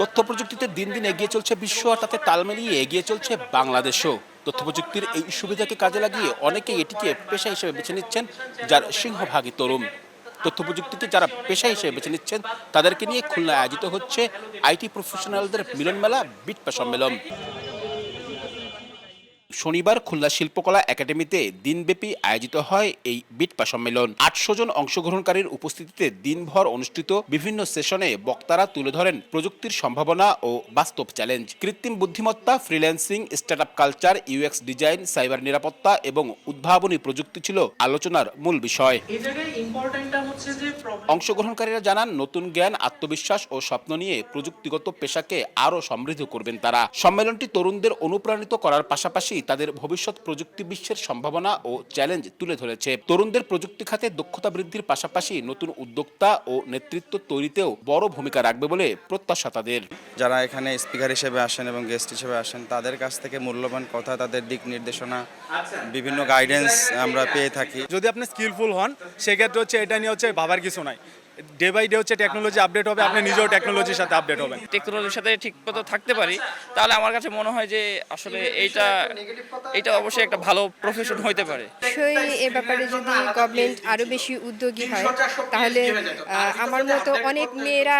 তথ্য প্রযুক্তিতে দিন দিন এগিয়ে চলছে বিশ্ব, আর তাতে তাল মিলিয়ে এগিয়ে চলছে বাংলাদেশও। তথ্য প্রযুক্তির এই সুবিধাকে কাজে লাগিয়ে অনেকেই এটিকে পেশা হিসেবে বেছে নিচ্ছেন, যার সিংহভাগই তরুণ। তথ্য প্রযুক্তিকে যারা পেশা হিসেবে বেছে নিচ্ছেন তাদেরকে নিয়ে খুলনায় আয়োজিত হচ্ছে আইটি প্রফেশনালদের মিলন মেলা বিটপা সম্মেলন। শনিবার খুলনা শিল্পকলা একাডেমিতে দিনব্যাপী আয়োজিত হয় এই বিটপা সম্মেলন। ৮০০ জন অংশগ্রহণকারীর উপস্থিতিতে দিনভর অনুষ্ঠিত বিভিন্ন সেশনে বক্তারা তুলে ধরেন প্রযুক্তির সম্ভাবনা ও বাস্তব চ্যালেঞ্জ। কৃত্রিম বুদ্ধিমত্তা, freelancing, startup culture, UX design, cyber নিরাপত্তা এবং উদ্ভাবনী প্রযুক্তি ছিল আলোচনার মূল বিষয়। অংশগ্রহণকারীরা জানান, নতুন জ্ঞান, আত্মবিশ্বাস ও স্বপ্ন নিয়ে প্রযুক্তিগত পেশাকে আরও সমৃদ্ধ করবেন তারা। সম্মেলনটি তরুণদের অনুপ্রাণিত করার পাশাপাশি তাদের ভবিষ্যৎ প্রযুক্তি বিশ্বের সম্ভাবনা ও চ্যালেঞ্জ তুলে ধরেছে। তরুণদের প্রযুক্তি খাতে দক্ষতা বৃদ্ধির পাশাপাশি নতুন উদ্যোক্তা ও নেতৃত্ব তৈরিতেও বড় ভূমিকা রাখবে বলে প্রত্যাশা তাদের। যারা এখানে স্পিকার হিসেবে আসেন এবং গেস্ট হিসেবে আসেন, তাদের কাছ থেকে মূল্যবান কথা, তাদের দিক নির্দেশনা, বিভিন্ন গাইডেন্স আমরা পেয়ে থাকি। যদি আপনি স্কিলফুল হন, সেক্ষেত্রে এটা নিয়ে ভাবার কিছু নাই। Day by day technology update হবে, আপনি নিজেও টেকনোলজির সাথে আপডেট হবেন। টেকনোলজির সাথে ঠিক মতো থাকতে পারি, তাহলে আমার কাছে মনে হয় যে আসলে এইটা অবশ্যই একটা ভালো প্রফেশন হইতে পারে। এ ব্যাপারে যদি গভর্নমেন্ট আরো বেশি উদ্যোগী হয়, তাহলে আমার মতো অনেক মেয়েরা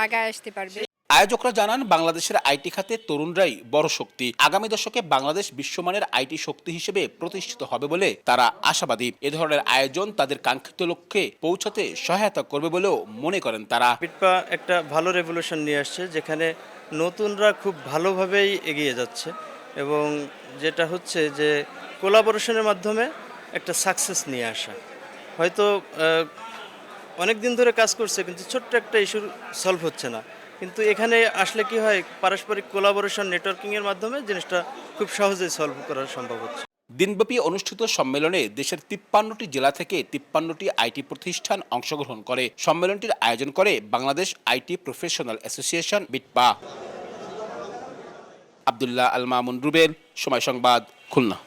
আগায় আসতে পারবে। আয়োজকরা জানান, বাংলাদেশের আইটি খাতে তরুণরাই বড় শক্তি। আগামী দশকে বাংলাদেশ বিশ্বমানের আইটি শক্তি হিসেবে প্রতিষ্ঠিত হবে বলে তারা আশাবাদী। এ ধরনের আয়োজন তাদের কাঙ্ক্ষিত লক্ষ্যে পৌঁছাতে সহায়তা করবে বলেও মনে করেন তারা। বিটপা একটা ভালো রেভলিউশন নিয়ে আসছে, যেখানে নতুনরা খুব ভালোভাবেই এগিয়ে যাচ্ছে এবং যেটা হচ্ছে যে কোলাবোরেশনের মাধ্যমে একটা সাকসেস নিয়ে আসা। হয়তো অনেক দিন ধরে কাজ করছে, কিন্তু ছোট্ট একটা ইস্যু সলভ হচ্ছে না, কিন্তু এখানে আসলে কি হয়, পারস্পরিক কোলাবোরেশন, নেটওয়ার্কিংয়ের মাধ্যমে জিনিসটা খুব সহজেই সলভ করা সম্ভব হচ্ছে। দিনব্যাপী অনুষ্ঠিত সম্মেলনে দেশের ৫৩টি জেলা থেকে ৫৩টি আইটি প্রতিষ্ঠান অংশগ্রহণ করে। সম্মেলনটির আয়োজন করে Bangladesh IT professional association BITPA. Abdullah Al Mamun Rubel, Somoy Sangbad, Khulna.